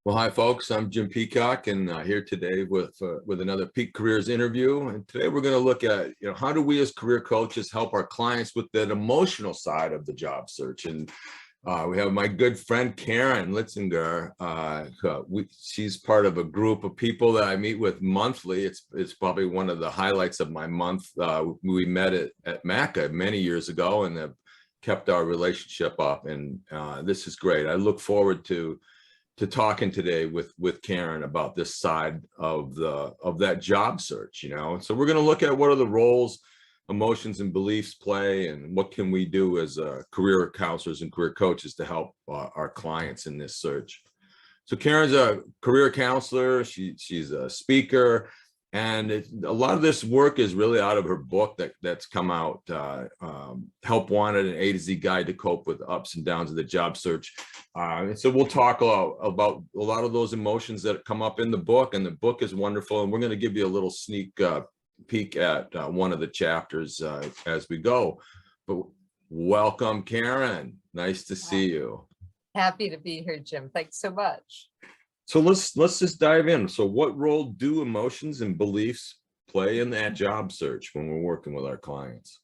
Well, hi, folks. I'm Jim Peacock, and here today with another Peak Careers interview. And today we're going to look at, how do we as career coaches help our clients with that emotional side of the job search? And we have my good friend Karen Litzinger. She's part of a group of people that I meet with monthly. It's probably one of the highlights of my month. We met at MACA many years ago and have kept our relationship up. And this is great. I look forward to talking today with Karen about this side of that job search. So we're going to look at what are the roles emotions and beliefs play, and what can we do as career counselors and career coaches to help our clients in this search. So Karen's a career counselor. She's a speaker, and a lot of this work is really out of her book that's come out, Help Wanted, an A to Z Guide to Cope with Ups and Downs of the Job Search. And so we'll talk about a lot of those emotions that come up in the book, and the book is wonderful. And we're going to give you a little sneak peek at one of the chapters as we go. But welcome, Karen. Nice to see you. Happy to be here, Jim. Thanks so much. So let's just dive in. So what role do emotions and beliefs play in that job search when we're working with our clients?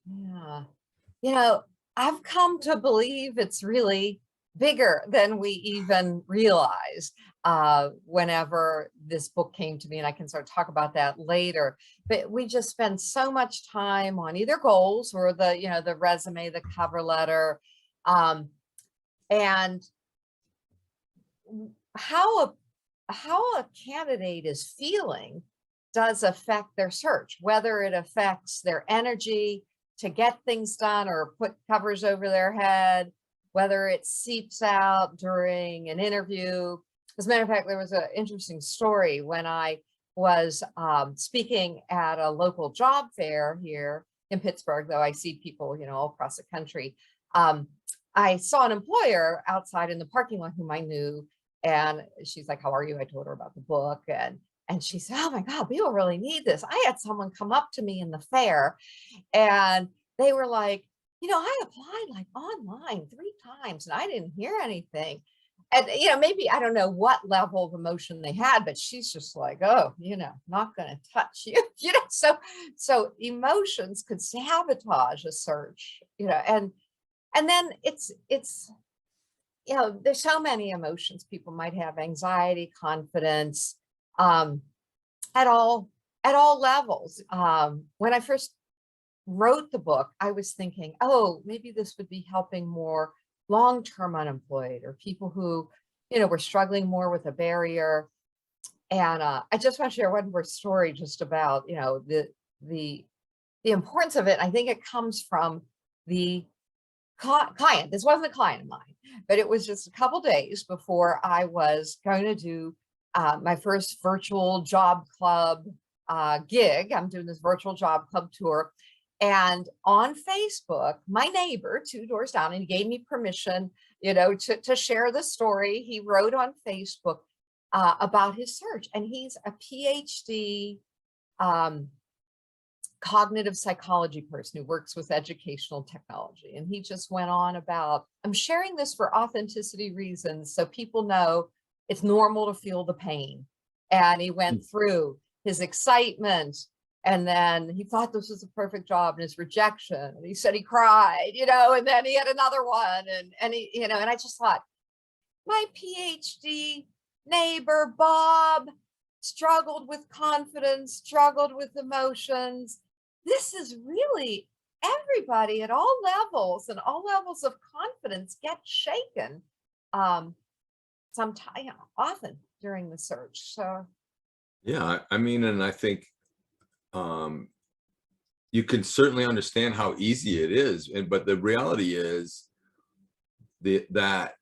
Yeah. I've come to believe it's really bigger than we even realized whenever this book came to me, and I can sort of talk about that later. But we just spend so much time on either goals or the resume, the cover letter, and how a candidate is feeling does affect their search, whether it affects their energy to get things done or put covers over their head, whether it seeps out during an interview. As a matter of fact, there was an interesting story when I was speaking at a local job fair here in Pittsburgh, though I see people, all across the country. I saw an employer outside in the parking lot whom I knew, and she's like, "How are you?" I told her about the book, and she said, "Oh my God, people really need this." I had someone come up to me in the fair, and they were like, "I applied like online 3 times and I didn't hear anything." And, maybe I don't know what level of emotion they had, but she's just like, "Oh, not going to touch you." So emotions could sabotage a search, and then it's there's so many emotions. People might have anxiety, confidence, at all levels. When I first wrote the book, I was thinking, oh, maybe this would be helping more long-term unemployed or people who, were struggling more with a barrier. And I just want to share one more story just about, the importance of it. I think it comes from the client. This wasn't a client of mine, but it was just a couple days before I was going to do my first virtual job club gig. I'm doing this virtual job club tour. And on Facebook, my neighbor 2 doors down, and he gave me permission, to share the story. He wrote on Facebook about his search, and he's a PhD cognitive psychology person who works with educational technology. And he just went on about, "I'm sharing this for authenticity reasons so people know it's normal to feel the pain." And he went through his excitement, and then he thought this was a perfect job, and his rejection, and he said he cried, and then he had another one, and he, and I just thought, my PhD neighbor Bob struggled with confidence, struggled with emotions. This is really everybody at all levels, and all levels of confidence get shaken sometimes, often during the search. So Yeah, I mean, and I think you can certainly understand how easy it is, but the reality is that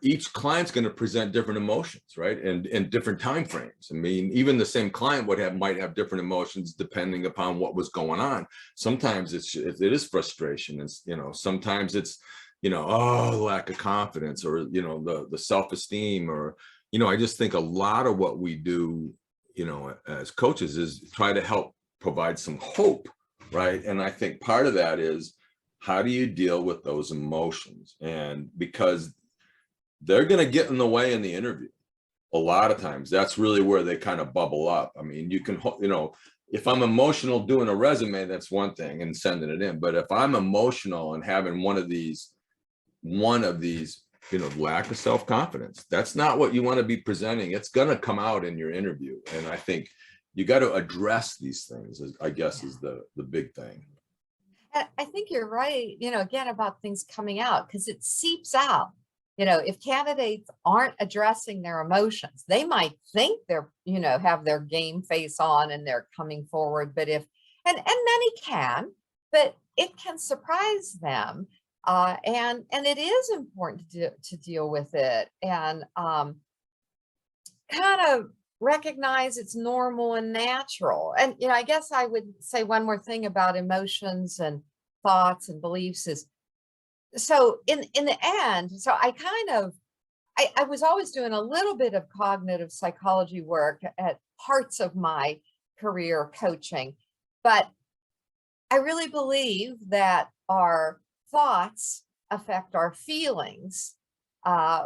each client's going to present different emotions, right? And different time frames. I mean, even the same client might have different emotions depending upon what was going on. Sometimes it is frustration. It's, sometimes it's, lack of confidence, or, the self-esteem, or, I just think a lot of what we do, as coaches is try to help provide some hope, right? And I think part of that is, how do you deal with those emotions? And because they're going to get in the way in the interview. A lot of times that's really where they kind of bubble up. I mean, you can, if I'm emotional doing a resume, that's one thing and sending it in. But if I'm emotional and having one of these, lack of self-confidence, that's not what you want to be presenting. It's going to come out in your interview. And I think you got to address these things, I guess, is the big thing. I think you're right, again, about things coming out because it seeps out. If candidates aren't addressing their emotions, they might think they're, have their game face on and they're coming forward. But and many can, but it can surprise them. And it is important to deal with it and kind of recognize it's normal and natural. And, I guess I would say one more thing about emotions and thoughts and beliefs is, so in the end, so I was always doing a little bit of cognitive psychology work at parts of my career coaching, but I really believe that our thoughts affect our feelings,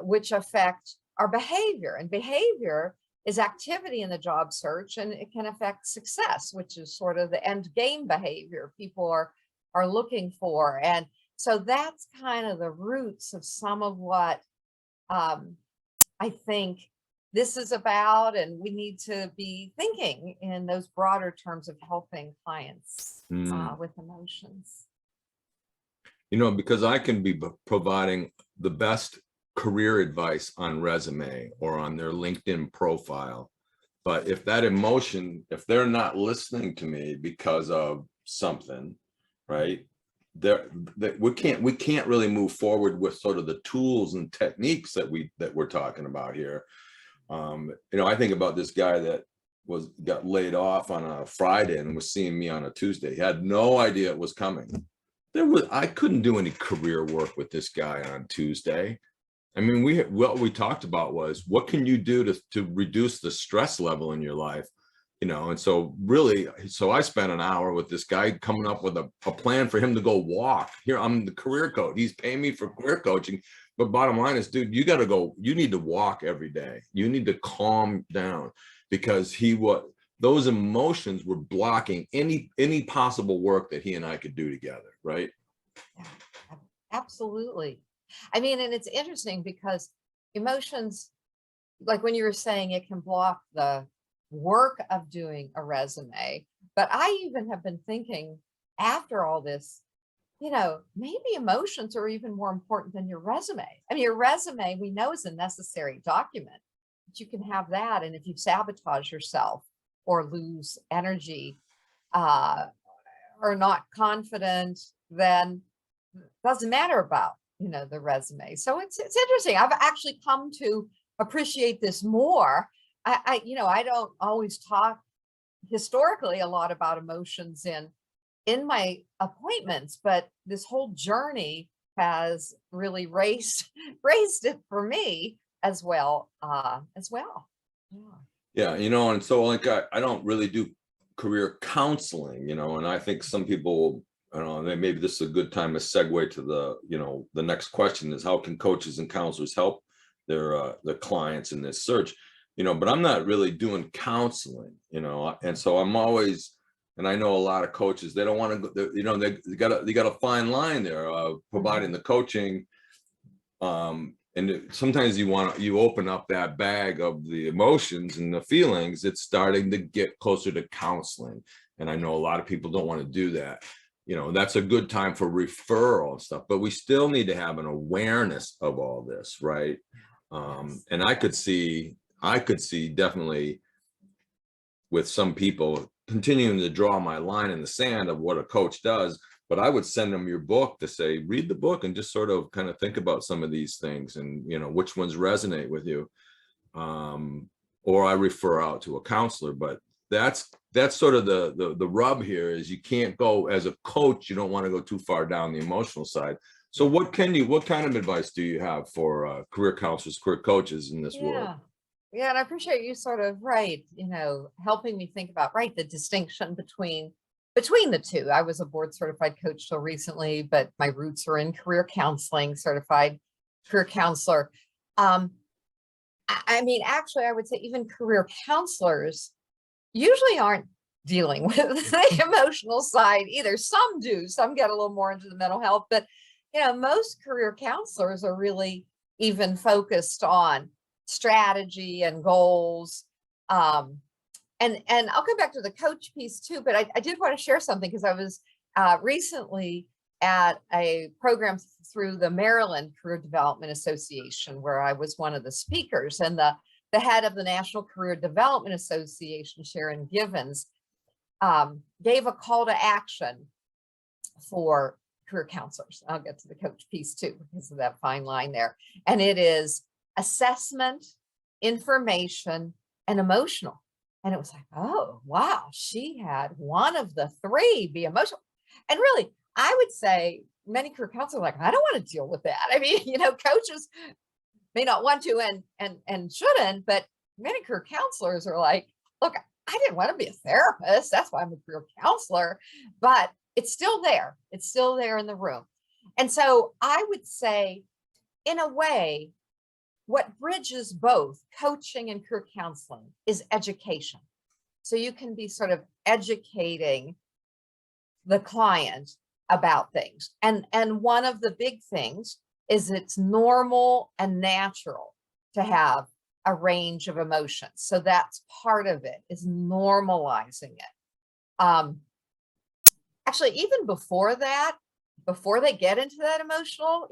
which affect our behavior, and behavior is activity in the job search, and it can affect success, which is sort of the end game behavior people are looking for. And so that's kind of the roots of some of what I think this is about, and we need to be thinking in those broader terms of helping clients with emotions. Because I can be providing the best career advice on resume or on their LinkedIn profile. But if that emotion, if they're not listening to me because of something, right, we can't really move forward with sort of the tools and techniques that we're talking about here. I think about this guy that got laid off on a Friday and was seeing me on a Tuesday. He had no idea it was coming. I couldn't do any career work with this guy on Tuesday. I mean, what we talked about was, what can you do to reduce the stress level in your life? And so I spent an hour with this guy coming up with a plan for him to go walk. Here, I'm the career coach. He's paying me for career coaching. But bottom line is, dude, you need to walk every day. You need to calm down, because those emotions were blocking any possible work that he and I could do together. Right. Yeah, absolutely. I mean, and it's interesting because emotions, like when you were saying, it can block the work of doing a resume. But I even have been thinking after all this, maybe emotions are even more important than your resume. I mean, your resume, we know, is a necessary document, but you can have that. And if you sabotage yourself or lose energy, or not confident, then it doesn't matter about, the resume. So it's interesting. I've actually come to appreciate this more. I don't always talk historically a lot about emotions in my appointments, but this whole journey has really raised it for me as well. Yeah. And so, like, I don't really do career counseling, and I think some people, maybe this is a good time to segue to the next question is, how can coaches and counselors help their clients in this search? But I'm not really doing counseling, and so I'm always, and I know a lot of coaches, they don't want to go, they got a fine line there, providing the coaching. And sometimes you open up that bag of the emotions and the feelings, it's starting to get closer to counseling. And I know a lot of people don't want to do that. That's a good time for referral and stuff, but we still need to have an awareness of all this, right? And I could see definitely with some people continuing to draw my line in the sand of what a coach does, but I would send them your book to say, read the book and just sort of kind of think about some of these things and, which ones resonate with you. Or I refer out to a counselor, but that's sort of the rub here is you can't go as a coach. You don't want to go too far down the emotional side. So what kind of advice do you have for career counselors, career coaches in this world? Yeah, and I appreciate you sort of helping me think about the distinction between the two. I was a board certified coach till recently, but my roots are in career counseling, certified career counselor. I mean, actually, I would say even career counselors usually aren't dealing with the emotional side either. Some do, some get a little more into the mental health, but most career counselors are really even focused on strategy and goals. And I'll come back to the coach piece too, but I did want to share something because I was recently at a program through the Maryland Career Development Association, where I was one of the speakers, and the head of the National Career Development Association, Sharon Givens, gave a call to action for career counselors. I'll get to the coach piece too, because of that fine line there. And it is assessment, information, and emotional. And it was like, oh, wow, she had one of the three be emotional. And really, I would say many career counselors are like, I don't want to deal with that. I mean, coaches may not want to and shouldn't, but many career counselors are like, look, I didn't want to be a therapist. That's why I'm a career counselor, but it's still there. It's still there in the room. And so I would say, in a way, what bridges both coaching and career counseling is education. So you can be sort of educating the client about things. And one of the big things is it's normal and natural to have a range of emotions. So that's part of it, is normalizing it. Actually, even before that, before they get into that emotional,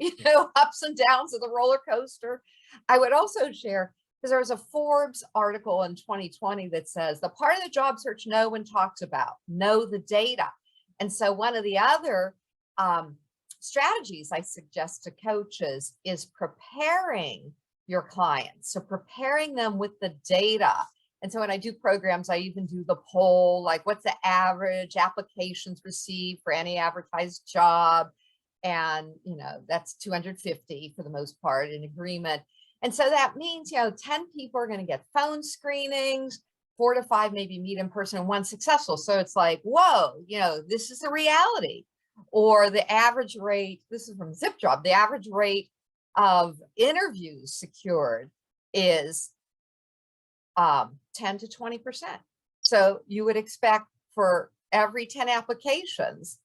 ups and downs of the roller coaster, I would also share, because there was a Forbes article in 2020 that says the part of the job search no one talks about, know the data. And so one of the other strategies I suggest to coaches is preparing your clients. So preparing them with the data. And so when I do programs, I even do the poll, like what's the average applications received for any advertised job? And, that's 250 for the most part in agreement. And so that means, 10 people are going to get phone screenings, 4 to 5 maybe meet in person, and 1 successful. So it's like, whoa, this is the reality. Or the average rate, this is from ZipJob, the average rate of interviews secured is 10 to 20%. So you would expect for every 10 applications,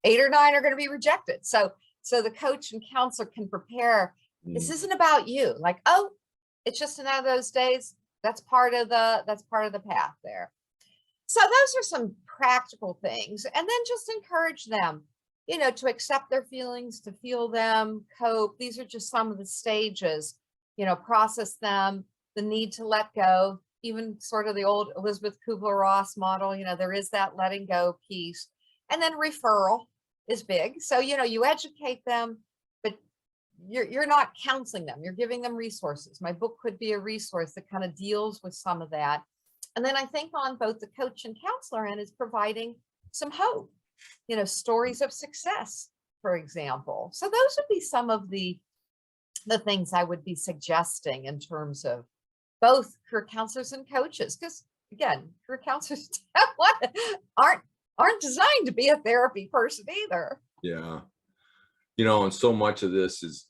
8 or 9 are going to be rejected. So the coach and counselor can prepare. This isn't about you. Like, oh, it's just another of those days. That's part of the path there. So those are some practical things. And then just encourage them, to accept their feelings, to feel them, cope. These are just some of the stages, process them, the need to let go, even sort of the old Elizabeth Kubler-Ross model, there is that letting go piece. And then referral is big. So, you educate them, but you're not counseling them. You're giving them resources. My book could be a resource that kind of deals with some of that. And then I think on both the coach and counselor end is providing some hope, stories of success, for example. So those would be some of the things I would be suggesting in terms of both career counselors and coaches. Because again, career counselors aren't designed to be a therapy person either. Yeah. And so much of this is,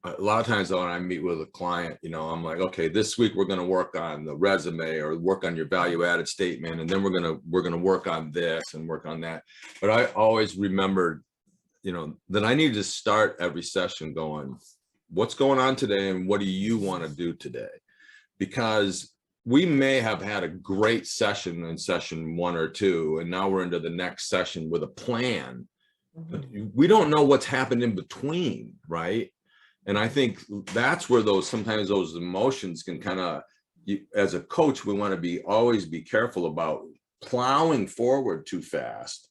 a lot of times when I meet with a client, I'm like, okay, this week we're going to work on the resume or work on your value added statement. And then we're going to work on this and work on that. But I always remembered, that I need to start every session going, what's going on today? And what do you want to do today? Because we may have had a great session in session 1 or 2, and now we're into the next session with a plan. Mm-hmm. We don't know what's happened in between, right? And I think that's where sometimes those emotions can kind of, as a coach, we want to always be careful about plowing forward too fast,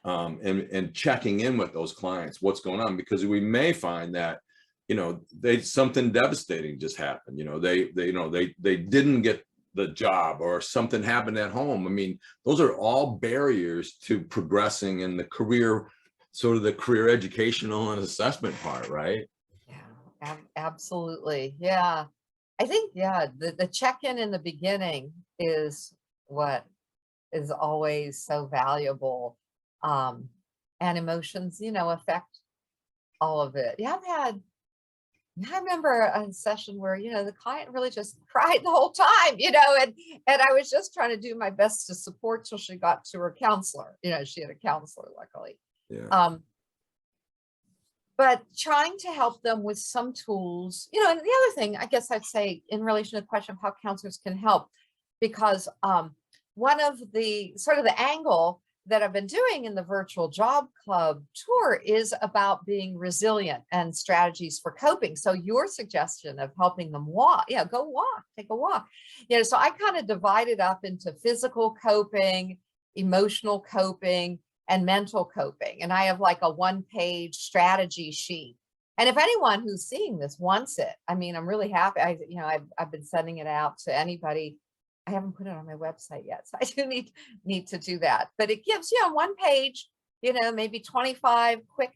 and checking in with those clients, what's going on, because we may find that, something devastating just happened. They didn't get the job, or something happened at home. I mean, those are all barriers to progressing in the career, sort of the career educational and assessment part, right? Yeah, absolutely. Yeah. I think, the check-in in the beginning is what is always so valuable. And emotions, affect all of it. Yeah, I remember a session where, the client really just cried the whole time, and I was just trying to do my best to support till she got to her counselor. She had a counselor, luckily. Yeah. Um, but trying to help them with some tools, and the other thing, I guess I'd say in relation to the question of how counselors can help, because one of the sort of the angle that I've been doing in the virtual job club tour is about being resilient and strategies for coping. So your suggestion of helping them walk, go walk, take a walk. So I kind of divide it up into physical coping, emotional coping, and mental coping. And I have like a 1-page strategy sheet. And if anyone who's seeing this wants it, I mean, I'm really happy. I've been sending it out to anybody. I haven't put it on my website yet, so I do need to do that. But it gives, 1 page, maybe 25 quick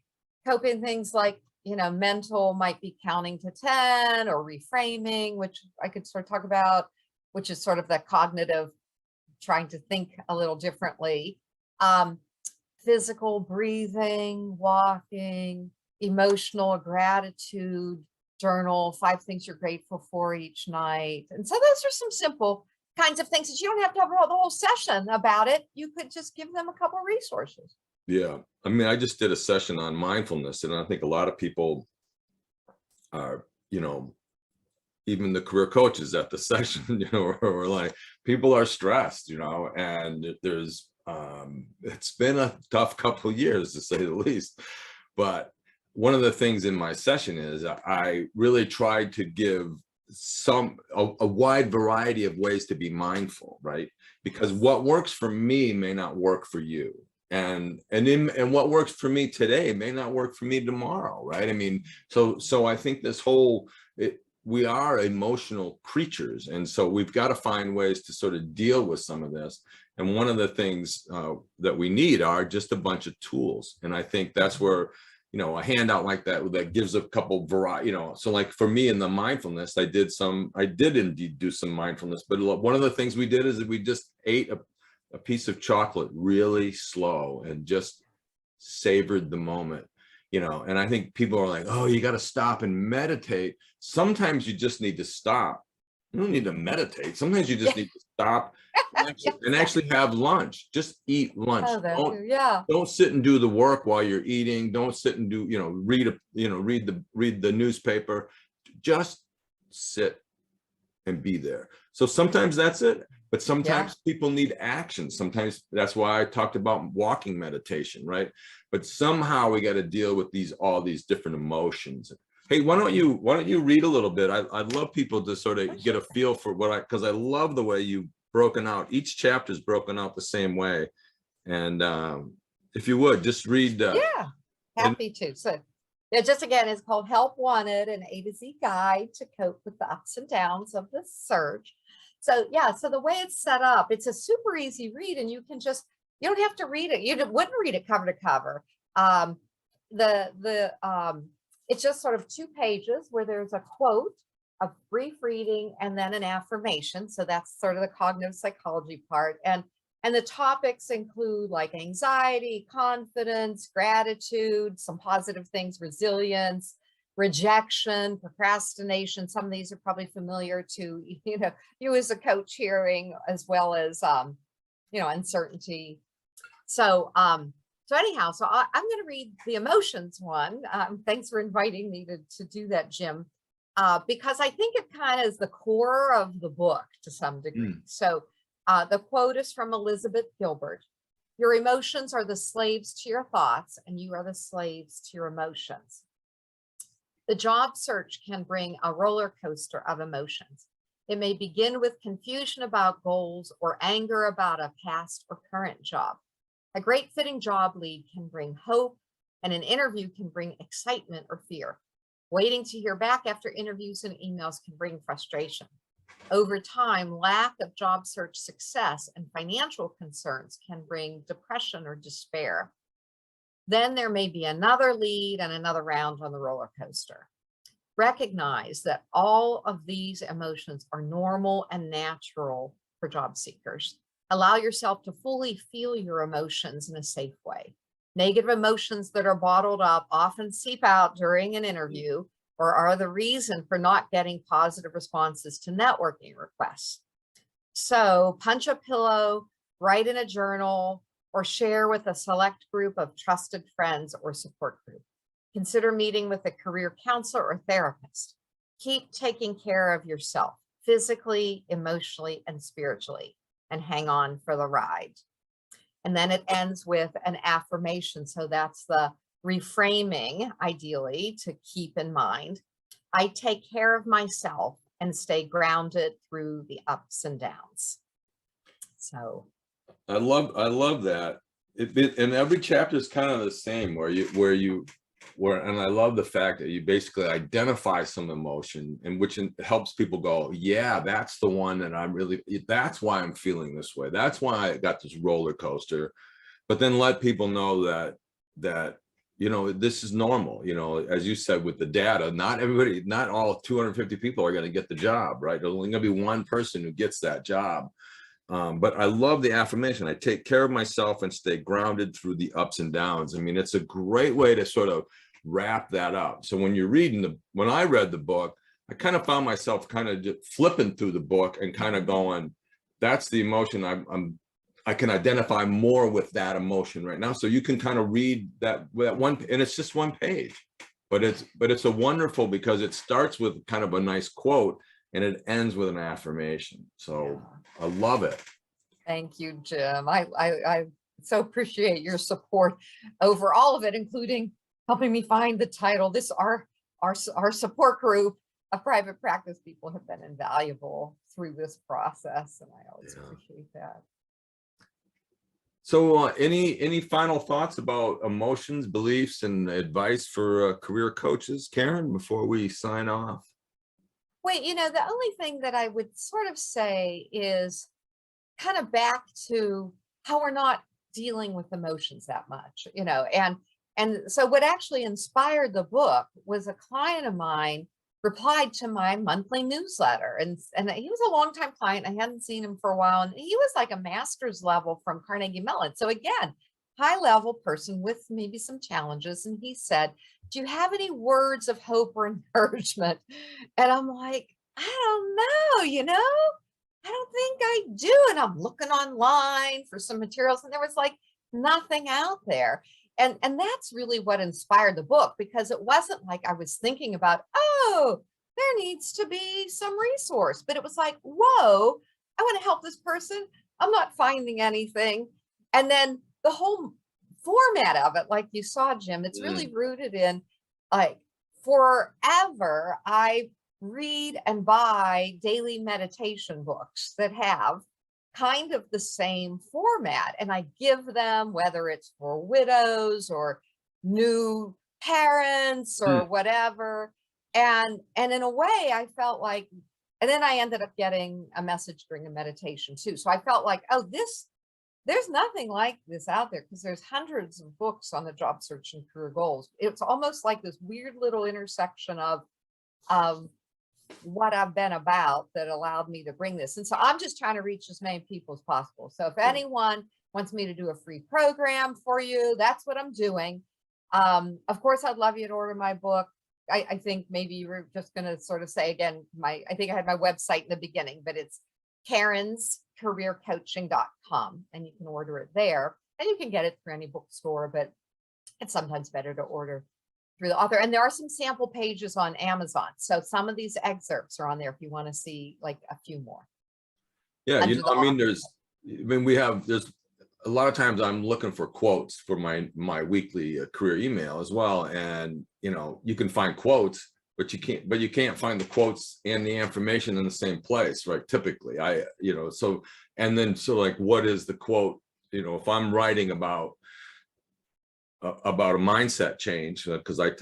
coping things like, mental might be counting to 10, or reframing, which I could sort of talk about, which is sort of the cognitive, trying to think a little differently. Physical breathing, walking, emotional gratitude journal, 5 things you're grateful for each night. And so those are some simple kinds of things that you don't have to have the whole session about it. You could just give them a couple of resources. Yeah. I mean, I just did a session on mindfulness, and I think a lot of people are, even the career coaches at the session, were like, people are stressed, and there's, it's been a tough couple of years, to say the least. But one of the things in my session is I really tried to give a wide variety of ways to be mindful, right? Because what works for me may not work for you. And what works for me today may not work for me tomorrow, right? I mean, so I think this whole, we are emotional creatures, and so we've got to find ways to sort of deal with some of this. And one of the things that we need are just a bunch of tools. And I think that's where, a handout like that gives a couple variety, so like for me in the mindfulness, I did indeed do some mindfulness, but one of the things we did is that we just ate a piece of chocolate really slow and just savored the moment. And I think people are like, oh, you got to stop and meditate. Sometimes you just need to stop. You don't need to meditate. Sometimes you just need to stop and actually have lunch. Just eat lunch. Oh, that too. Yeah. Don't sit and do the work while you're eating. Don't sit and do, read the newspaper. Just sit and be there. So sometimes that's it. But sometimes people need action. Sometimes that's why I talked about walking meditation, right? But somehow we got to deal with all these different emotions. Hey, why don't you read a little bit? I'd love people to sort of get a feel for because I love the way you've broken out. Each chapter is broken out the same way. And if you would just read. Yeah, happy to. So just again, it's called Help Wanted, an A to Z guide to cope with the ups and downs of the search. So so the way it's set up, it's a super easy read, and you don't have to read it. You wouldn't read it cover to cover. It's just sort of 2 pages where there's a quote, a brief reading, and then an affirmation. So that's sort of the cognitive psychology part. And the topics include like anxiety, confidence, gratitude, some positive things, resilience, rejection, procrastination. Some of these are probably familiar to, you as a coach hearing, as well as, uncertainty. So anyhow, I'm going to read the emotions one. Thanks for inviting me to do that, Jim, because I think it kind of is the core of the book to some degree. So the quote is from Elizabeth Gilbert. Your emotions are the slaves to your thoughts, and you are the slaves to your emotions. The job search can bring a roller coaster of emotions. It may begin with confusion about goals or anger about a past or current job. A great fitting job lead can bring hope, and an interview can bring excitement or fear. Waiting to hear back after interviews and emails can bring frustration. Over time, lack of job search success and financial concerns can bring depression or despair. Then there may be another lead and another round on the roller coaster. Recognize that all of these emotions are normal and natural for job seekers. Allow yourself to fully feel your emotions in a safe way. Negative emotions that are bottled up often seep out during an interview. or are the reason for not getting positive responses to networking requests. So punch a pillow, write in a journal, or share with a select group of trusted friends or support group. Consider meeting with a career counselor or therapist. Keep taking care of yourself physically, emotionally, and spiritually, and hang on for the ride. And then it ends with an affirmation. So that's the reframing, ideally, to keep in mind. I take care of myself and stay grounded through the ups and downs. So I love that. And every chapter is kind of the same, and I love the fact that you basically identify some emotion, and which helps people go, yeah, that's the one that that's why I'm feeling this way. That's why I got this roller coaster. But then let people know that this is normal. As you said, with the data, not all 250 people are going to get the job, right? There's only going to be one person who gets that job. But I love the affirmation. I take care of myself and stay grounded through the ups and downs. I mean, it's a great way to sort of wrap that up. So when I read the book, I kind of found myself kind of just flipping through the book and kind of going, that's the emotion I can identify more with that emotion right now. So you can kind of read that one, and it's just one page, but it's a wonderful, because it starts with kind of a nice quote and it ends with an affirmation. So I love it. thank you, Jim. I so appreciate your support over all of it, including helping me find the title. Our support group of private practice people have been invaluable through this process, and I always appreciate that. So any final thoughts about emotions, beliefs, and advice for career coaches, Karen, before we sign off? Wait, the only thing that I would sort of say is kind of back to how we're not dealing with emotions that much, and so what actually inspired the book was a client of mine replied to my monthly newsletter, and he was a longtime client. I hadn't seen him for a while, and he was like a master's level from Carnegie Mellon. So again, high level person with maybe some challenges. And he said, do you have any words of hope or encouragement? And I'm like, I don't know, I don't think I do. And I'm looking online for some materials, and there was like nothing out there. And that's really what inspired the book, because it wasn't like I was thinking about, oh, there needs to be some resource, but it was like, whoa, I want to help this person. I'm not finding anything. And then the whole format of it, like you saw, Jim, it's really rooted in, like, forever I read and buy daily meditation books that have kind of the same format, and I give them, whether it's for widows or new parents or whatever. And in a way I felt like, and then I ended up getting a message during a meditation too. So I felt like, oh, there's nothing like this out there, because there's hundreds of books on the job search and career goals. It's almost like this weird little intersection of what I've been about that allowed me to bring this. And so I'm just trying to reach as many people as possible. So if anyone wants me to do a free program for you, that's what I'm doing. Of course, I'd love you to order my book. I think maybe you were just going to sort of say again, I think I had my website in the beginning, but it's karenscareercoaching.com, and you can order it there, and you can get it through any bookstore, but it's sometimes better to order through the author. And there are some sample pages on Amazon. So some of these excerpts are on there if you want to see like a few more. Yeah, there's a lot of times I'm looking for quotes for my weekly career email as well. And, you can find quotes, but you can't find the quotes and the information in the same place, right? Typically, and then like, what is the quote? If I'm writing about a mindset change, because I like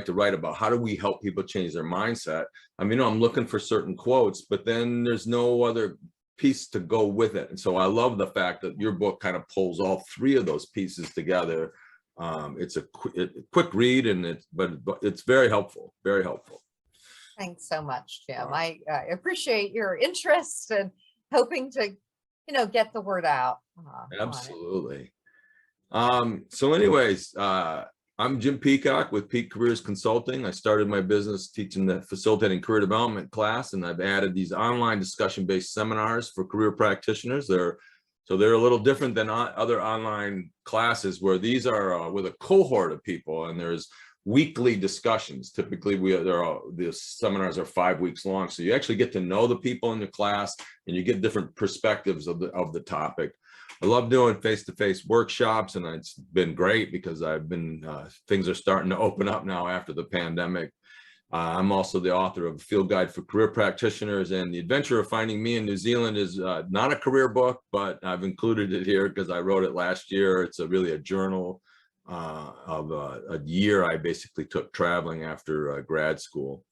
to write about how do we help people change their mindset. I'm looking for certain quotes, but then there's no other piece to go with it. And so I love the fact that your book kind of pulls all three of those pieces together. It's a quick read, but it's very helpful, very helpful. Thanks so much, Jim. I appreciate your interest and hoping to, get the word out. Absolutely. So anyways, I'm Jim Peacock with Peak Careers Consulting. I started my business teaching the facilitating career development class, and I've added these online discussion-based seminars for career practitioners. They're a little different than other online classes, where these are with a cohort of people, and there's weekly discussions. Typically, the seminars are 5 weeks long, so you actually get to know the people in the class, and you get different perspectives of the topic. I love doing face-to-face workshops, and it's been great because things are starting to open up now after the pandemic. I'm also the author of a Field Guide for Career Practitioners, and The Adventure of Finding Me in New Zealand is not a career book, but I've included it here because I wrote it last year. It's really a journal of a year I basically took traveling after grad school.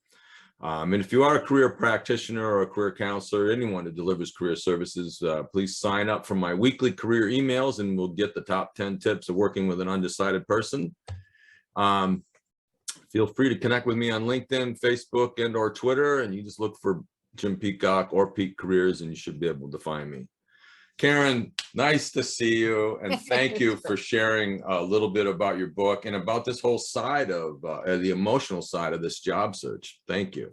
And if you are a career practitioner or a career counselor, anyone who delivers career services, please sign up for my weekly career emails, and we'll get the top 10 tips of working with an undecided person. Feel free to connect with me on LinkedIn, Facebook, and or Twitter, and you just look for Jim Peacock or Peak Careers, and you should be able to find me. Karen, nice to see you, and thank you for sharing a little bit about your book and about this whole side of the emotional side of this job search. Thank you.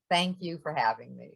Thank you for having me.